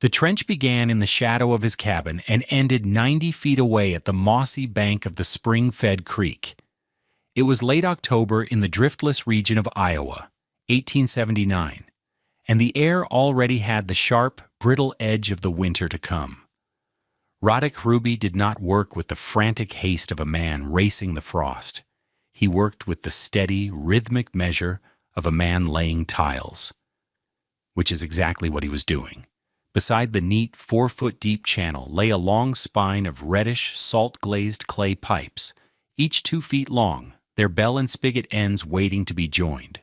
The trench began in the shadow of his cabin and ended 90 feet away at the mossy bank of the spring-fed creek. It was late October in the driftless region of Iowa, 1879, and the air already had the sharp, brittle edge of the winter to come. Roddick Ruby did not work with the frantic haste of a man racing the frost. He worked with the steady, rhythmic measure of a man laying tiles, which is exactly what he was doing. Beside the neat 4-foot-deep channel lay a long spine of reddish, salt-glazed clay pipes, each 2 feet long, their bell and spigot ends waiting to be joined.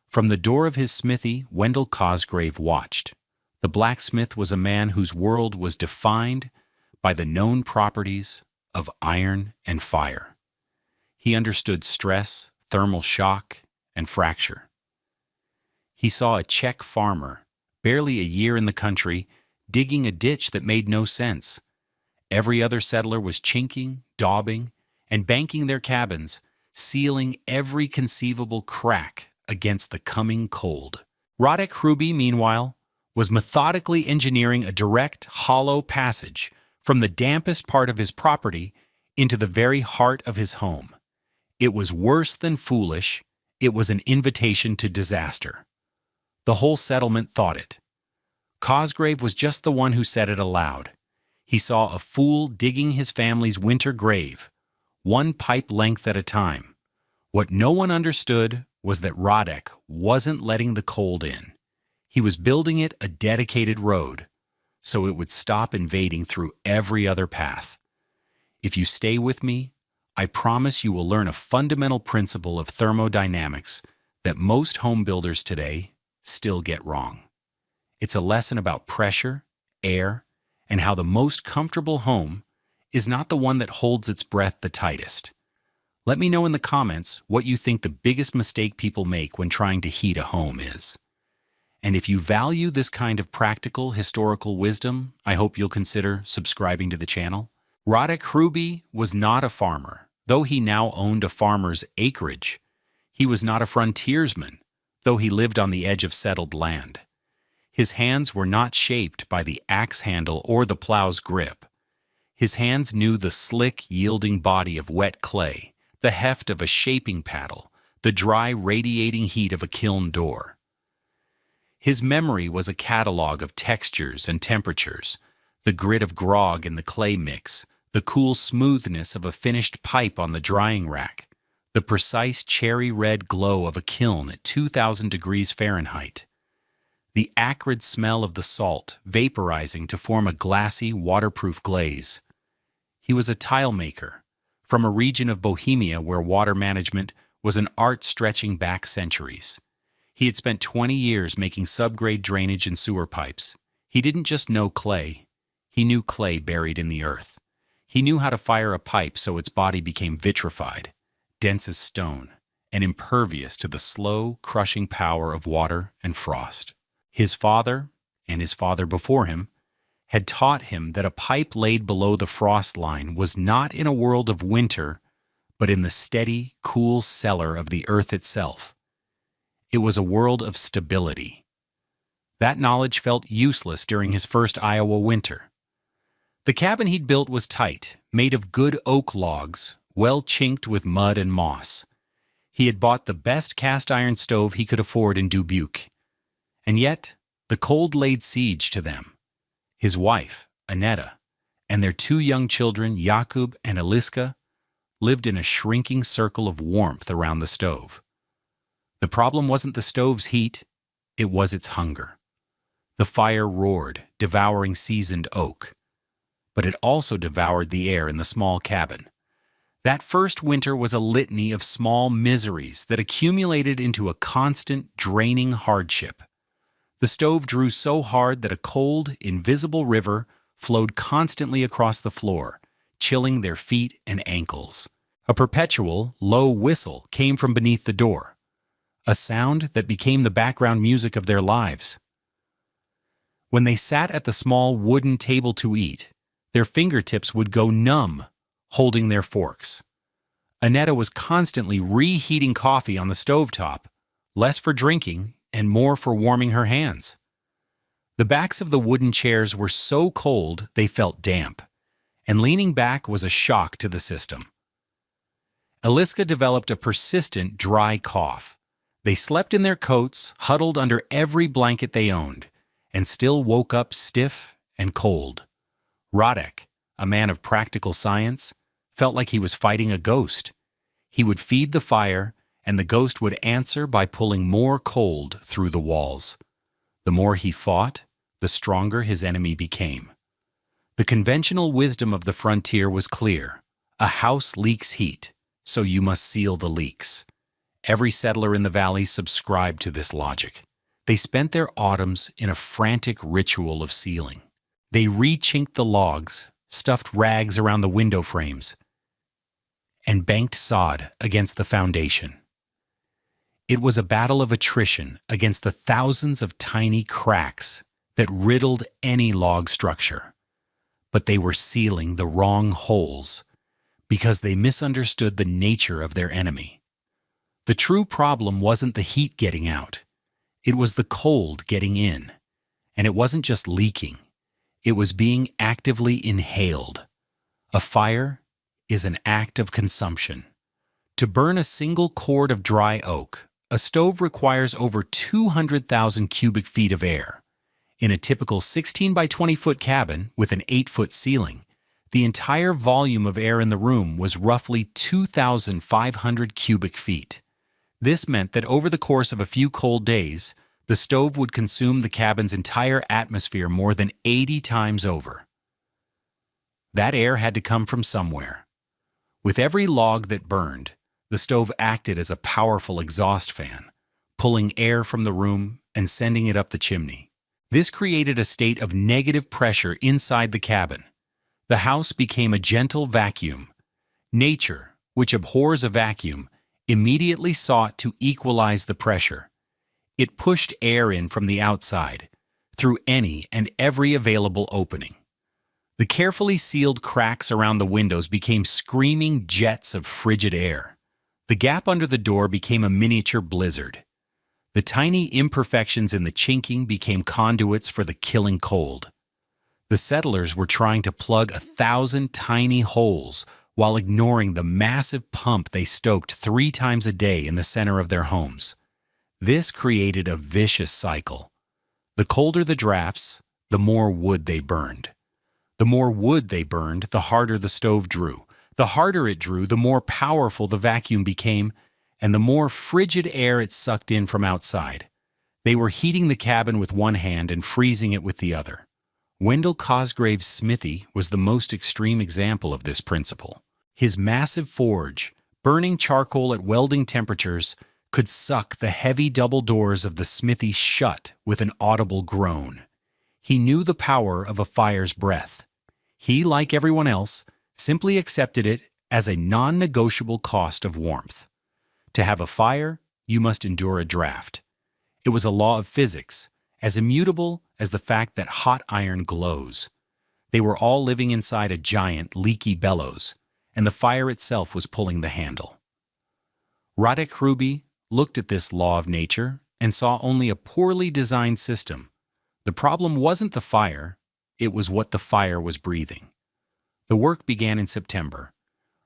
From the door of his smithy, Wendell Cosgrave watched. The blacksmith was a man whose world was defined by the known properties of iron and fire. He understood stress, thermal shock, and fracture. He saw a Czech farmer, barely a year in the country, digging a ditch that made no sense. Every other settler was chinking, daubing, and banking their cabins, sealing every conceivable crack against the coming cold. Roddick Ruby, meanwhile, was methodically engineering a direct, hollow passage from the dampest part of his property into the very heart of his home. It was worse than foolish. It was an invitation to disaster. The whole settlement thought it. Cosgrave was just the one who said it aloud. He saw a fool digging his family's winter grave, one pipe length at a time. What no one understood was that Roddick wasn't letting the cold in. He was building it a dedicated road, so it would stop invading through every other path. If you stay with me, I promise you will learn a fundamental principle of thermodynamics that most home builders today still get wrong. It's a lesson about pressure, air, and how the most comfortable home is not the one that holds its breath the tightest. Let me know in the comments what you think the biggest mistake people make when trying to heat a home is. And if you value this kind of practical historical wisdom, I hope you'll consider subscribing to the channel. Roddick Ruby was not a farmer, though he now owned a farmer's acreage. He was not a frontiersman, though he lived on the edge of settled land. His hands were not shaped by the axe handle or the plow's grip. His hands knew the slick, yielding body of wet clay, the heft of a shaping paddle, the dry, radiating heat of a kiln door. His memory was a catalog of textures and temperatures, the grit of grog in the clay mix, the cool smoothness of a finished pipe on the drying rack, the precise cherry-red glow of a kiln at 2,000 degrees Fahrenheit, the acrid smell of the salt vaporizing to form a glassy, waterproof glaze. He was a tile maker, from a region of Bohemia where water management was an art stretching back centuries. He had spent 20 years making subgrade drainage and sewer pipes. He didn't just know clay. He knew clay buried in the earth. He knew how to fire a pipe so its body became vitrified, dense as stone, and impervious to the slow, crushing power of water and frost. His father, and his father before him, had taught him that a pipe laid below the frost line was not in a world of winter, but in the steady, cool cellar of the earth itself. It was a world of stability. That knowledge felt useless during his first Iowa winter. The cabin he'd built was tight, made of good oak logs, well chinked with mud and moss. He had bought the best cast-iron stove he could afford in Dubuque. And yet, the cold laid siege to them. His wife, Annetta, and their 2 young children, Jakub and Eliska, lived in a shrinking circle of warmth around the stove. The problem wasn't the stove's heat, it was its hunger. The fire roared, devouring seasoned oak. But it also devoured the air in the small cabin. That first winter was a litany of small miseries that accumulated into a constant, draining hardship. The stove drew so hard that a cold, invisible river flowed constantly across the floor, chilling their feet and ankles. A perpetual, low whistle came from beneath the door, a sound that became the background music of their lives. When they sat at the small wooden table to eat, their fingertips would go numb, holding their forks. Annetta was constantly reheating coffee on the stovetop, less for drinking and more for warming her hands. The backs of the wooden chairs were so cold they felt damp, and leaning back was a shock to the system. Eliska developed a persistent dry cough. They slept in their coats, huddled under every blanket they owned, and still woke up stiff and cold. Radek, a man of practical science, felt like he was fighting a ghost. He would feed the fire, and the ghost would answer by pulling more cold through the walls. The more he fought, the stronger his enemy became. The conventional wisdom of the frontier was clear. A house leaks heat, so you must seal the leaks. Every settler in the valley subscribed to this logic. They spent their autumns in a frantic ritual of sealing. They re-chinked the logs, stuffed rags around the window frames, and banked sod against the foundation. It was a battle of attrition against the thousands of tiny cracks that riddled any log structure. But they were sealing the wrong holes because they misunderstood the nature of their enemy. The true problem wasn't the heat getting out. It was the cold getting in. And it wasn't just leaking. It was being actively inhaled. A fire is an act of consumption. To burn a single cord of dry oak, a stove requires over 200,000 cubic feet of air. In a typical 16 by 20 foot cabin with an 8-foot ceiling, the entire volume of air in the room was roughly 2,500 cubic feet. This meant that over the course of a few cold days, the stove would consume the cabin's entire atmosphere more than 80 times over. That air had to come from somewhere. With every log that burned, the stove acted as a powerful exhaust fan, pulling air from the room and sending it up the chimney. This created a state of negative pressure inside the cabin. The house became a gentle vacuum. Nature, which abhors a vacuum, immediately sought to equalize the pressure. It pushed air in from the outside, through any and every available opening. The carefully sealed cracks around the windows became screaming jets of frigid air. The gap under the door became a miniature blizzard. The tiny imperfections in the chinking became conduits for the killing cold. The settlers were trying to plug 1,000 tiny holes while ignoring the massive pump they stoked 3 times a day in the center of their homes. This created a vicious cycle. The colder the drafts, the more wood they burned. The more wood they burned, the harder the stove drew. The harder it drew, the more powerful the vacuum became, and the more frigid air it sucked in from outside. They were heating the cabin with one hand and freezing it with the other. Wendell Cosgrave's smithy was the most extreme example of this principle. His massive forge, burning charcoal at welding temperatures, could suck the heavy double doors of the smithy shut with an audible groan. He knew the power of a fire's breath. He, like everyone else, simply accepted it as a non-negotiable cost of warmth. To have a fire, you must endure a draft. It was a law of physics, as immutable as the fact that hot iron glows. They were all living inside a giant, leaky bellows, and the fire itself was pulling the handle. Radek Ruby looked at this law of nature and saw only a poorly designed system. The problem wasn't the fire, it was what the fire was breathing. The work began in September.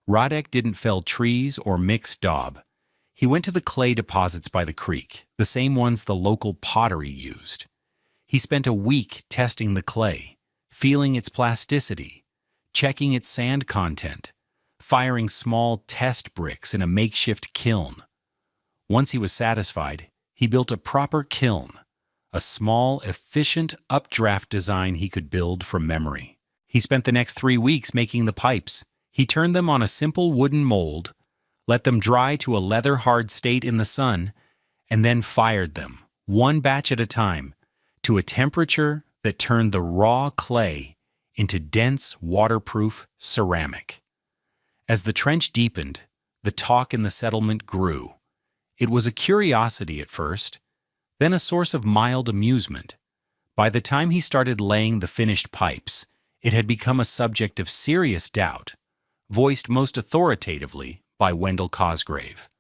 Radek didn't fell trees or mix daub. He went to the clay deposits by the creek, the same ones the local pottery used. He spent a week testing the clay, feeling its plasticity, checking its sand content, firing small test bricks in a makeshift kiln. Once he was satisfied, he built a proper kiln, a small, efficient updraft design he could build from memory. He spent the next 3 weeks making the pipes. He turned them on a simple wooden mold, let them dry to a leather-hard state in the sun, and then fired them, one batch at a time, to a temperature that turned the raw clay into dense, waterproof ceramic. As the trench deepened, the talk in the settlement grew. It was a curiosity at first, then a source of mild amusement. By the time he started laying the finished pipes, it had become a subject of serious doubt, voiced most authoritatively by Wendell Cosgrave.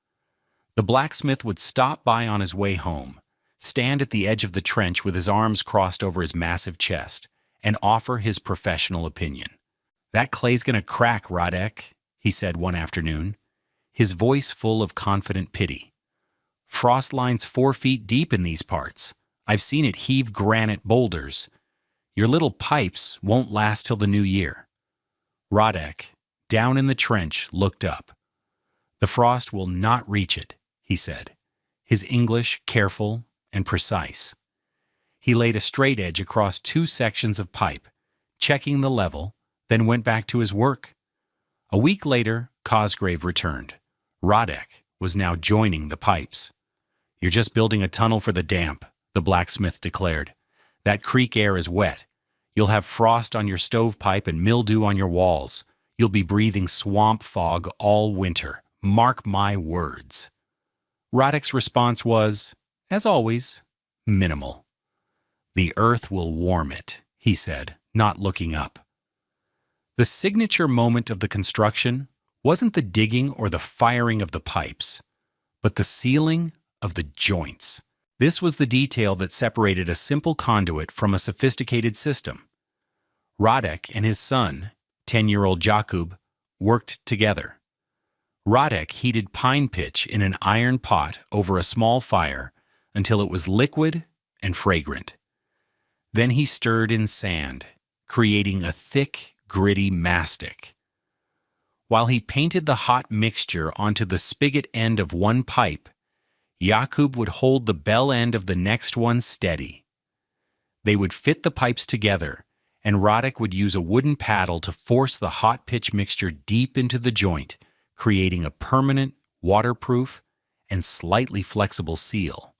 The blacksmith would stop by on his way home, stand at the edge of the trench with his arms crossed over his massive chest, and offer his professional opinion. "That clay's gonna crack, Radek," he said one afternoon, his voice full of confident pity. "Frost line's 4 feet deep in these parts. I've seen it heave granite boulders. Your little pipes won't last till the new year." Radek, down in the trench, looked up. "The frost will not reach it," he said, his English careful and precise. He laid a straight edge across 2 sections of pipe, checking the level, then went back to his work. A week later, Cosgrave returned. Radek was now joining the pipes. "You're just building a tunnel for the damp," the blacksmith declared. "That creek air is wet. You'll have frost on your stovepipe and mildew on your walls. You'll be breathing swamp fog all winter. Mark my words." Radek's response was, as always, minimal. "The earth will warm it," he said, not looking up. The signature moment of the construction wasn't the digging or the firing of the pipes, but the sealing of the joints. This was the detail that separated a simple conduit from a sophisticated system. Radek and his son, 10-year-old Jakub, worked together. Radek heated pine pitch in an iron pot over a small fire until it was liquid and fragrant. Then he stirred in sand, creating a thick, gritty mastic. While he painted the hot mixture onto the spigot end of one pipe, Jakub would hold the bell end of the next one steady. They would fit the pipes together, and Radek would use a wooden paddle to force the hot pitch mixture deep into the joint, creating a permanent, waterproof, and slightly flexible seal.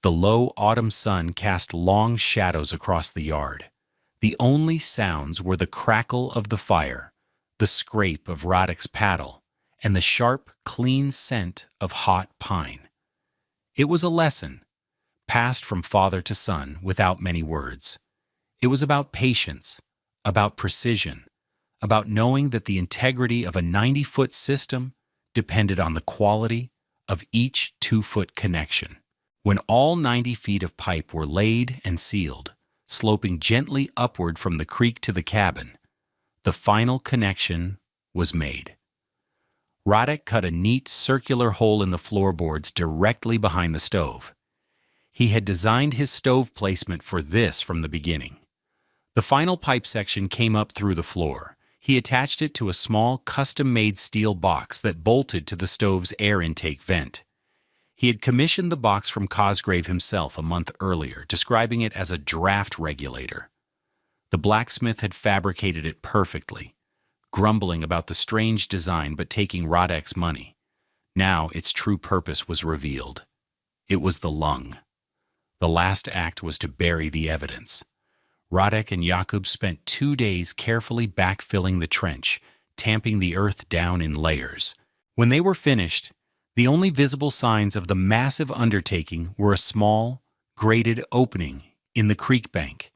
The low autumn sun cast long shadows across the yard. The only sounds were the crackle of the fire, the scrape of Radek's paddle, and the sharp, clean scent of hot pine. It was a lesson, passed from father to son without many words. It was about patience, about precision, about knowing that the integrity of a 90-foot system depended on the quality of each 2-foot connection. When all 90 feet of pipe were laid and sealed, sloping gently upward from the creek to the cabin, the final connection was made. Radek cut a neat circular hole in the floorboards directly behind the stove. He had designed his stove placement for this from the beginning. The final pipe section came up through the floor. He attached it to a small, custom-made steel box that bolted to the stove's air intake vent. He had commissioned the box from Cosgrave himself a month earlier, describing it as a draft regulator. The blacksmith had fabricated it perfectly, grumbling about the strange design but taking Radek's money. Now its true purpose was revealed. It was the lung. The last act was to bury the evidence. Radek and Jakub spent 2 days carefully backfilling the trench, tamping the earth down in layers. When they were finished, the only visible signs of the massive undertaking were a small, grated opening in the creek bank,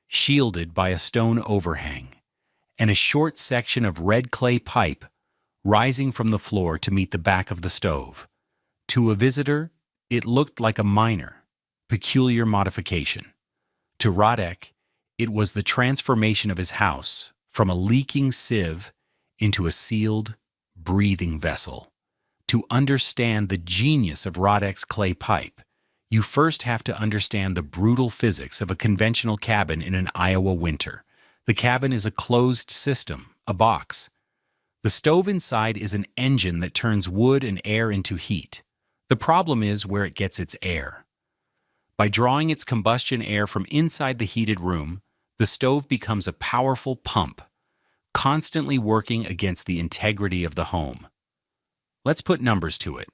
shielded by a stone overhang, and a short section of red clay pipe rising from the floor to meet the back of the stove. To a visitor, it looked like a minor, peculiar modification. To Radek, it was the transformation of his house from a leaking sieve into a sealed, breathing vessel. To understand the genius of Radek's clay pipe, you first have to understand the brutal physics of a conventional cabin in an Iowa winter. The cabin is a closed system, a box. The stove inside is an engine that turns wood and air into heat. The problem is where it gets its air. By drawing its combustion air from inside the heated room, the stove becomes a powerful pump, constantly working against the integrity of the home. Let's put numbers to it.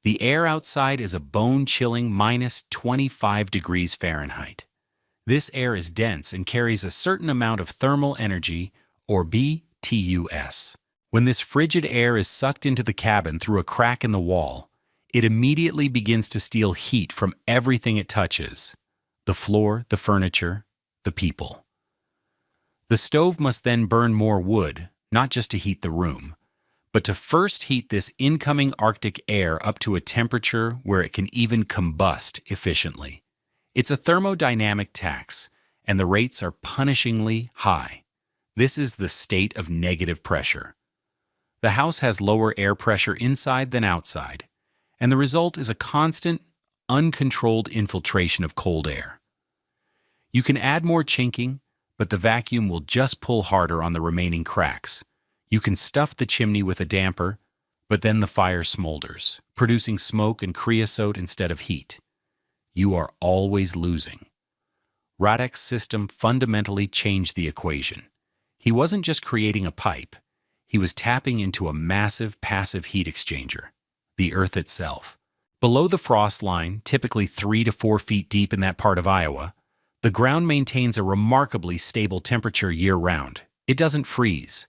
The air outside is a bone-chilling minus 25 degrees Fahrenheit. This air is dense and carries a certain amount of thermal energy, or BTUS. When this frigid air is sucked into the cabin through a crack in the wall, it immediately begins to steal heat from everything it touches: the floor, the furniture, the people. The stove must then burn more wood, not just to heat the room, But to first heat this incoming Arctic air up to a temperature where it can even combust efficiently. It's a thermodynamic tax, and the rates are punishingly high. This is the state of negative pressure. The house has lower air pressure inside than outside, and the result is a constant, uncontrolled infiltration of cold air. You can add more chinking, but the vacuum will just pull harder on the remaining cracks. You can stuff the chimney with a damper, but then the fire smolders, producing smoke and creosote instead of heat. You are always losing. Radek's system fundamentally changed the equation. He wasn't just creating a pipe, he was tapping into a massive passive heat exchanger, the Earth itself. Below the frost line, typically 3 to 4 feet deep in that part of Iowa, the ground maintains a remarkably stable temperature year-round. It doesn't freeze.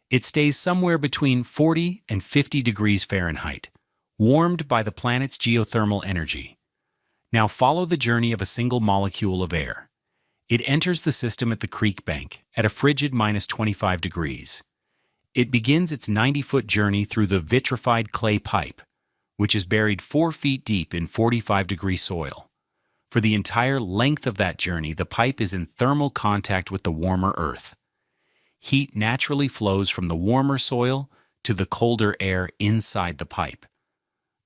It stays somewhere between 40 and 50 degrees Fahrenheit, warmed by the planet's geothermal energy. Now follow the journey of a single molecule of air. It enters the system at the creek bank at a frigid minus 25 degrees. It begins its 90-foot journey through the vitrified clay pipe, which is buried 4 feet deep in 45-degree soil. For the entire length of that journey, the pipe is in thermal contact with the warmer earth. Heat naturally flows from the warmer soil to the colder air inside the pipe.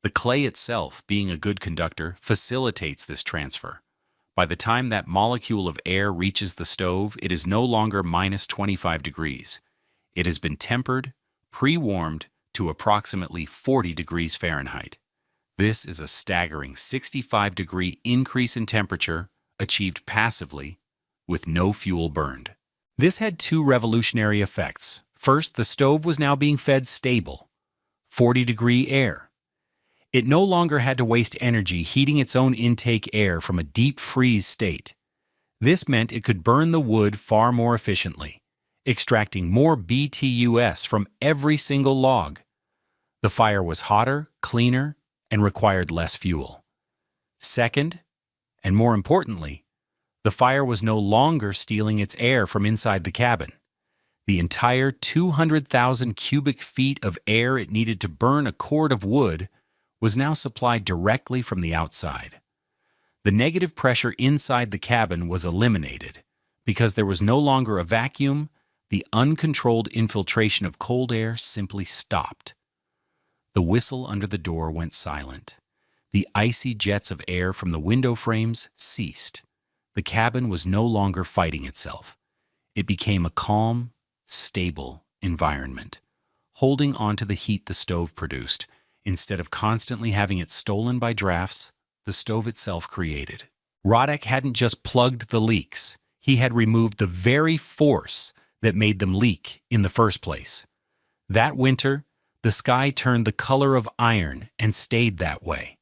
The clay itself, being a good conductor, facilitates this transfer. By the time that molecule of air reaches the stove, it is no longer minus 25 degrees. It has been tempered, pre-warmed to approximately 40 degrees Fahrenheit. This is a staggering 65-degree increase in temperature achieved passively with no fuel burned. This had two revolutionary effects. First, the stove was now being fed stable, 40-degree air. It no longer had to waste energy heating its own intake air from a deep freeze state. This meant it could burn the wood far more efficiently, extracting more BTUs from every single log. The fire was hotter, cleaner, and required less fuel. Second, and more importantly, the fire was no longer stealing its air from inside the cabin. The entire 200,000 cubic feet of air it needed to burn a cord of wood was now supplied directly from the outside. The negative pressure inside the cabin was eliminated because there was no longer a vacuum. The uncontrolled infiltration of cold air simply stopped. The whistle under the door went silent. The icy jets of air from the window frames ceased. The cabin was no longer fighting itself. It became a calm, stable environment, holding on to the heat the stove produced. Instead of constantly having it stolen by drafts, the stove itself created. Radek hadn't just plugged the leaks. He had removed the very force that made them leak in the first place. That winter, the sky turned the color of iron and stayed that way.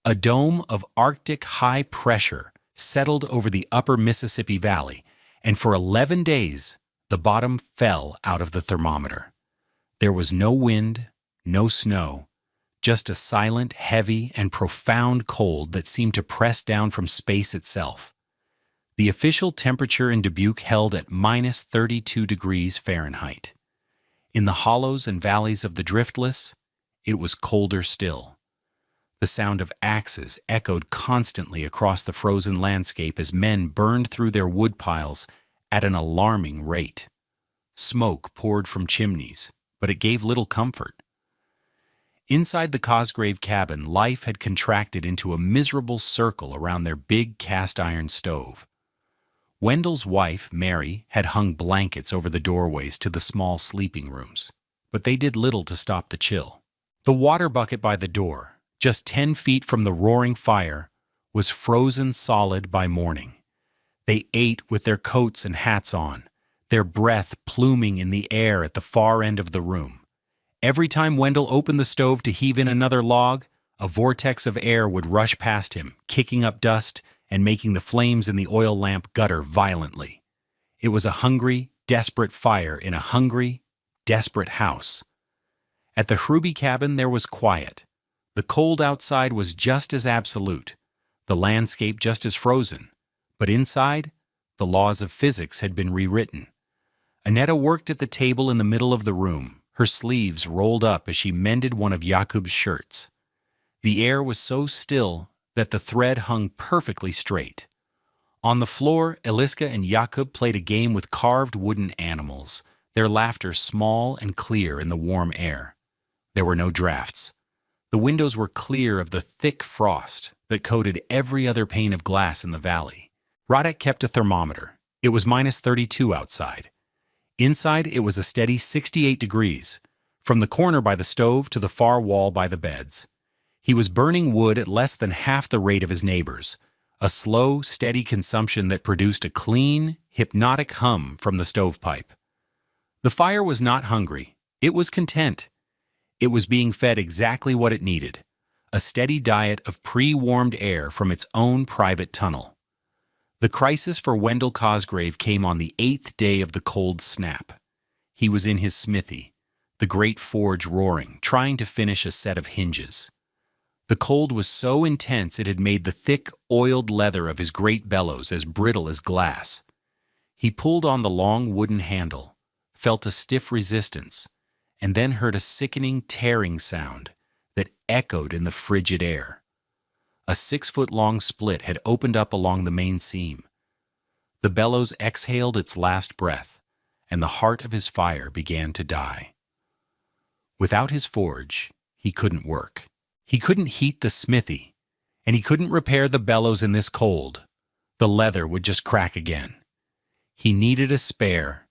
A dome of Arctic high pressure settled over the upper Mississippi Valley, and for 11 days, the bottom fell out of the thermometer. There was no wind, no snow, just a silent, heavy, and profound cold that seemed to press down from space itself. The official temperature in Dubuque held at minus 32 degrees Fahrenheit. In the hollows and valleys of the Driftless, it was colder still. The sound of axes echoed constantly across the frozen landscape as men burned through their wood piles at an alarming rate. Smoke poured from chimneys, but it gave little comfort. Inside the Cosgrave cabin, life had contracted into a miserable circle around their big cast-iron stove. Wendell's wife, Mary, had hung blankets over the doorways to the small sleeping rooms, but they did little to stop the chill. The water bucket by the door, just 10 feet from the roaring fire, was frozen solid by morning. They ate with their coats and hats on, their breath pluming in the air at the far end of the room. Every time Wendell opened the stove to heave in another log, a vortex of air would rush past him, kicking up dust and making the flames in the oil lamp gutter violently. It was a hungry, desperate fire in a hungry, desperate house. At the Hruby cabin there was quiet. The cold outside was just as absolute, the landscape just as frozen, but inside, the laws of physics had been rewritten. Annetta worked at the table in the middle of the room, her sleeves rolled up as she mended one of Jakub's shirts. The air was so still that the thread hung perfectly straight. On the floor, Eliska and Jakub played a game with carved wooden animals, their laughter small and clear in the warm air. There were no drafts. The windows were clear of the thick frost that coated every other pane of glass in the valley. Radek kept a thermometer. It was -32 outside. Inside, it was a steady 68 degrees, from the corner by the stove to the far wall by the beds. He was burning wood at less than half the rate of his neighbors, a slow, steady consumption that produced a clean, hypnotic hum from the stovepipe. The fire was not hungry. It was content. It was being fed exactly what it needed, a steady diet of pre-warmed air from its own private tunnel. The crisis for Wendell Cosgrave came on the 8th day of the cold snap. He was in his smithy, the great forge roaring, trying to finish a set of hinges. The cold was so intense it had made the thick, oiled leather of his great bellows as brittle as glass. He pulled on the long wooden handle, felt a stiff resistance, and then heard a sickening tearing sound that echoed in the frigid air. A 6-foot-long split had opened up along the main seam. The bellows exhaled its last breath, and the heart of his fire began to die. Without his forge, he couldn't work. He couldn't heat the smithy, and he couldn't repair the bellows in this cold. The leather would just crack again. He needed a spare,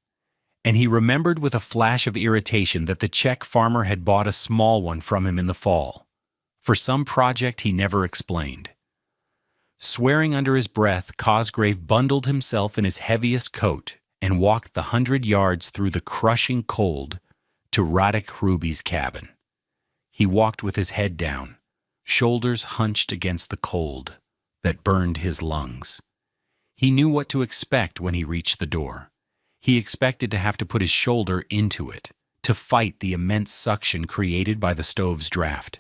and he remembered with a flash of irritation that the Czech farmer had bought a small one from him in the fall, for some project he never explained. Swearing under his breath, Cosgrave bundled himself in his heaviest coat and walked the 100 yards through the crushing cold to Radek Ruby's cabin. He walked with his head down, shoulders hunched against the cold that burned his lungs. He knew what to expect when he reached the door. He expected to have to put his shoulder into it, to fight the immense suction created by the stove's draft.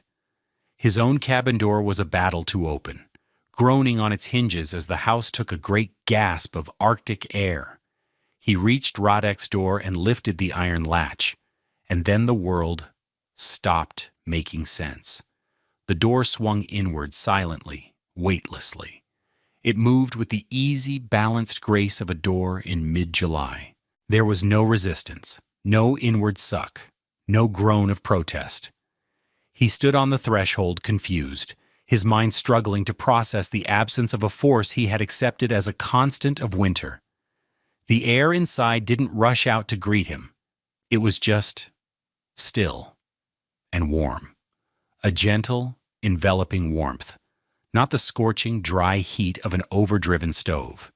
His own cabin door was a battle to open, groaning on its hinges as the house took a great gasp of Arctic air. He reached Radek's door and lifted the iron latch, and then the world stopped making sense. The door swung inward silently, weightlessly. It moved with the easy, balanced grace of a door in mid-July. There was no resistance, no inward suck, no groan of protest. He stood on the threshold, confused, his mind struggling to process the absence of a force he had accepted as a constant of winter. The air inside didn't rush out to greet him. It was just still and warm. A gentle, enveloping warmth, not the scorching, dry heat of an overdriven stove.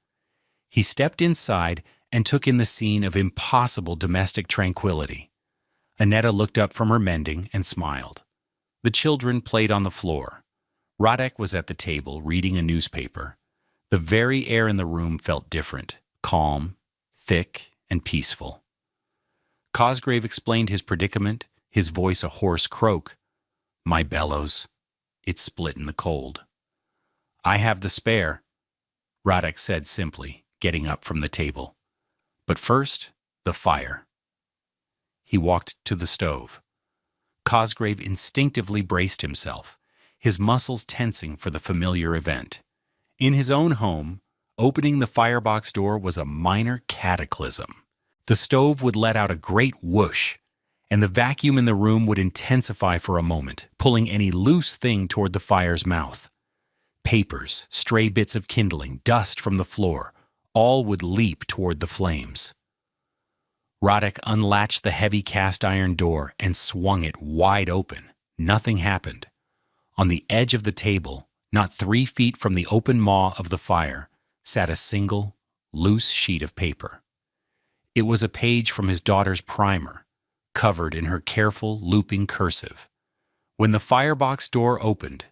He stepped inside and took in the scene of impossible domestic tranquility. Annetta looked up from her mending and smiled. The children played on the floor. Radek was at the table reading a newspaper. The very air in the room felt different, calm, thick, and peaceful. Cosgrave explained his predicament, his voice a hoarse croak. "My bellows. It split in the cold." "I have the spare," Radek said simply, getting up from the table. "But first, the fire." He walked to the stove. Cosgrave instinctively braced himself, his muscles tensing for the familiar event. In his own home, opening the firebox door was a minor cataclysm. The stove would let out a great whoosh, and the vacuum in the room would intensify for a moment, pulling any loose thing toward the fire's mouth. Papers, stray bits of kindling, dust from the floor, all would leap toward the flames. Radek unlatched the heavy cast-iron door and swung it wide open. Nothing happened. On the edge of the table, not 3 feet from the open maw of the fire, sat a single, loose sheet of paper. It was a page from his daughter's primer, covered in her careful, looping cursive. When the firebox door opened,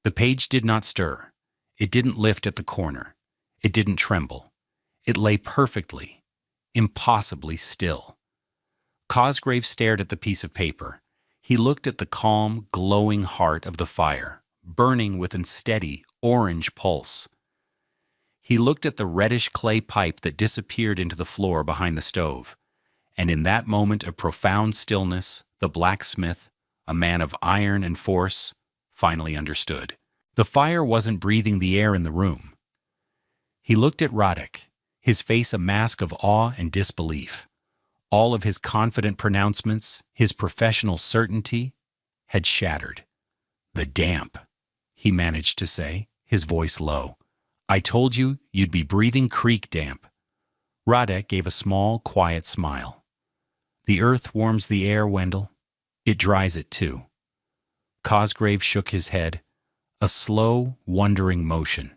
the page did not stir. It didn't lift at the corner. It didn't tremble. It lay perfectly, impossibly still. Cosgrave stared at the piece of paper. He looked at the calm, glowing heart of the fire, burning with a steady, orange pulse. He looked at the reddish clay pipe that disappeared into the floor behind the stove, And in that moment of profound stillness, the blacksmith, a man of iron and force, finally understood. The fire wasn't breathing the air in the room. He looked at Radek, his face a mask of awe and disbelief. All of his confident pronouncements, his professional certainty, had shattered. "The damp," he managed to say, his voice low. "I told you you'd be breathing creek damp." Radek gave a small, quiet smile. "The earth warms the air, Wendell. It dries it too." Cosgrave shook his head, a slow, wondering motion.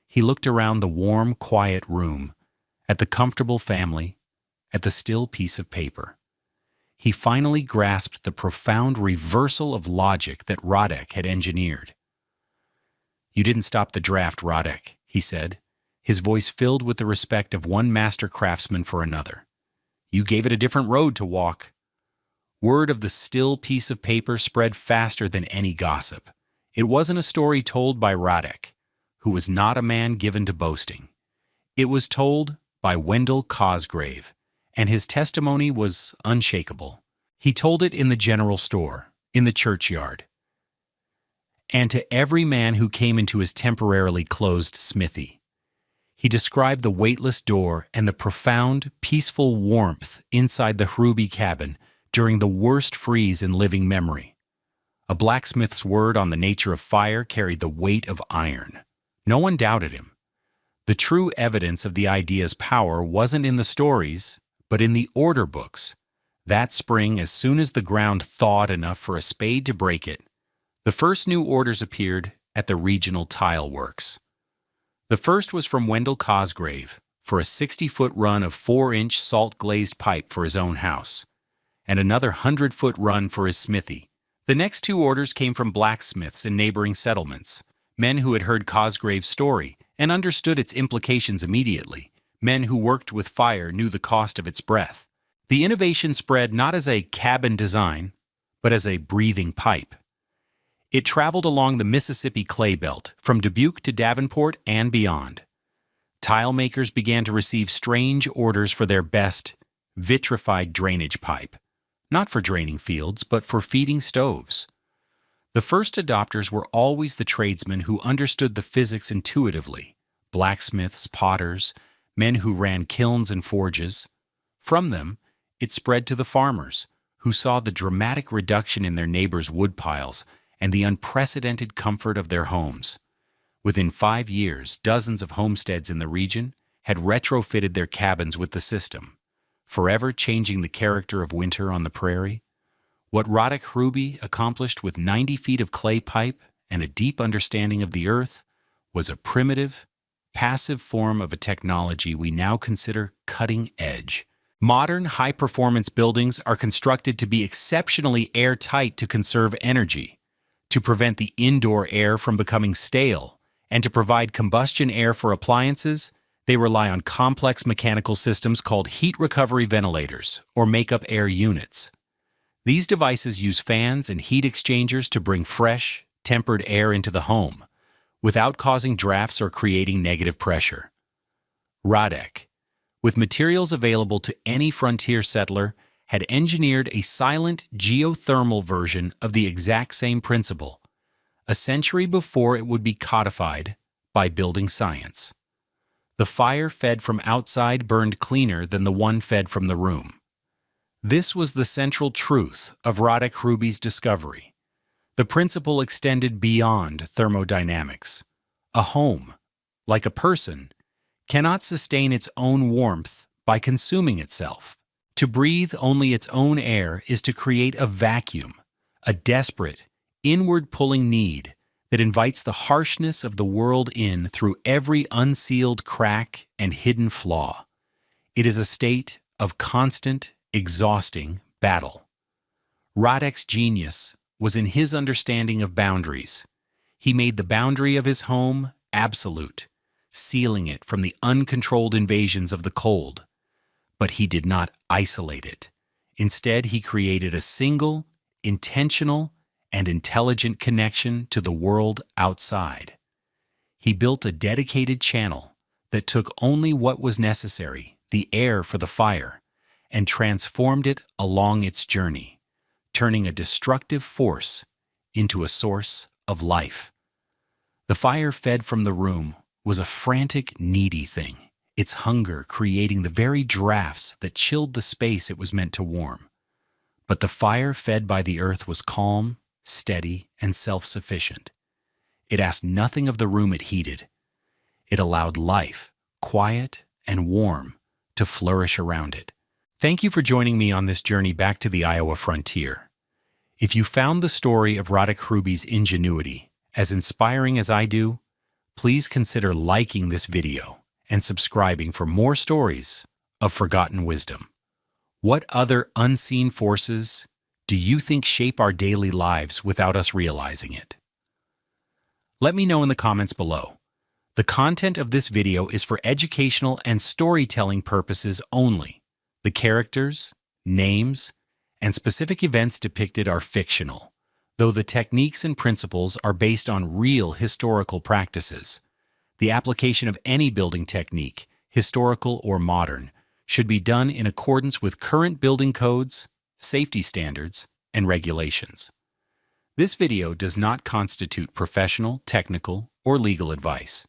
He looked around the warm, quiet room, at the comfortable family, at the still piece of paper. He finally grasped the profound reversal of logic that Radek had engineered. "You didn't stop the draft, Radek," he said, his voice filled with the respect of one master craftsman for another. "You gave it a different road to walk." Word of the still piece of paper spread faster than any gossip. It wasn't a story told by Radek, who was not a man given to boasting. It was told by Wendell Cosgrave, and his testimony was unshakable. He told it in the general store, in the churchyard, and to every man who came into his temporarily closed smithy. He described the weightless door and the profound, peaceful warmth inside the Hruby cabin during the worst freeze in living memory. A blacksmith's word on the nature of fire carried the weight of iron. No one doubted him. The true evidence of the idea's power wasn't in the stories, but in the order books. That spring, as soon as the ground thawed enough for a spade to break it, the first new orders appeared at the regional tile works. The first was from Wendell Cosgrave for a 60-foot run of 4-inch salt-glazed pipe for his own house, and another 100-foot run for his smithy. The next two orders came from blacksmiths in neighboring settlements, men who had heard Cosgrave's story and understood its implications immediately. Men who worked with fire knew the cost of its breath. The innovation spread not as a cabin design, but as a breathing pipe. It traveled along the Mississippi clay belt, from Dubuque to Davenport and beyond. Tile makers began to receive strange orders for their best, vitrified drainage pipe, not for draining fields, but for feeding stoves. The first adopters were always the tradesmen who understood the physics intuitively, blacksmiths, potters, men who ran kilns and forges. From them, it spread to the farmers, who saw the dramatic reduction in their neighbors' woodpiles and the unprecedented comfort of their homes. Within 5 years, dozens of homesteads in the region had retrofitted their cabins with the system, forever changing the character of winter on the prairie. What Radek Hruby accomplished with 90 feet of clay pipe and a deep understanding of the earth was a primitive, passive form of a technology we now consider cutting edge. Modern, high-performance buildings are constructed to be exceptionally airtight to conserve energy, to prevent the indoor air from becoming stale, and to provide combustion air for appliances. They rely on complex mechanical systems called heat recovery ventilators, or make-up air units. These devices use fans and heat exchangers to bring fresh, tempered air into the home, without causing drafts or creating negative pressure. Radek, with materials available to any frontier settler, had engineered a silent geothermal version of the exact same principle, a century before it would be codified by building science. The fire fed from outside burned cleaner than the one fed from the room. This was the central truth of Radek Hruby's discovery. The principle extended beyond thermodynamics. A home, like a person, cannot sustain its own warmth by consuming itself. To breathe only its own air is to create a vacuum, a desperate, inward-pulling need that invites the harshness of the world in through every unsealed crack and hidden flaw. It is a state of constant, exhausting battle. Radek's genius was in his understanding of boundaries. He made the boundary of his home absolute, sealing it from the uncontrolled invasions of the cold. But he did not isolate it. Instead, he created a single, intentional, and intelligent connection to the world outside. He built a dedicated channel that took only what was necessary, the air for the fire, and transformed it along its journey, turning a destructive force into a source of life. The fire fed from the room was a frantic, needy thing, its hunger creating the very drafts that chilled the space it was meant to warm. But the fire fed by the earth was calm, steady, and self-sufficient. It asked nothing of the room it heated. It allowed life, quiet and warm, to flourish around it. Thank you for joining me on this journey back to the Iowa frontier. If you found the story of Roderick Hruby's ingenuity as inspiring as I do, please consider liking this video and subscribing for more stories of forgotten wisdom. What other unseen forces do you think shape our daily lives without us realizing it? Let me know in the comments below. The content of this video is for educational and storytelling purposes only. The characters, names, and specific events depicted are fictional, though the techniques and principles are based on real historical practices. The application of any building technique, historical or modern, should be done in accordance with current building codes, safety standards, and regulations. This video does not constitute professional, technical, or legal advice.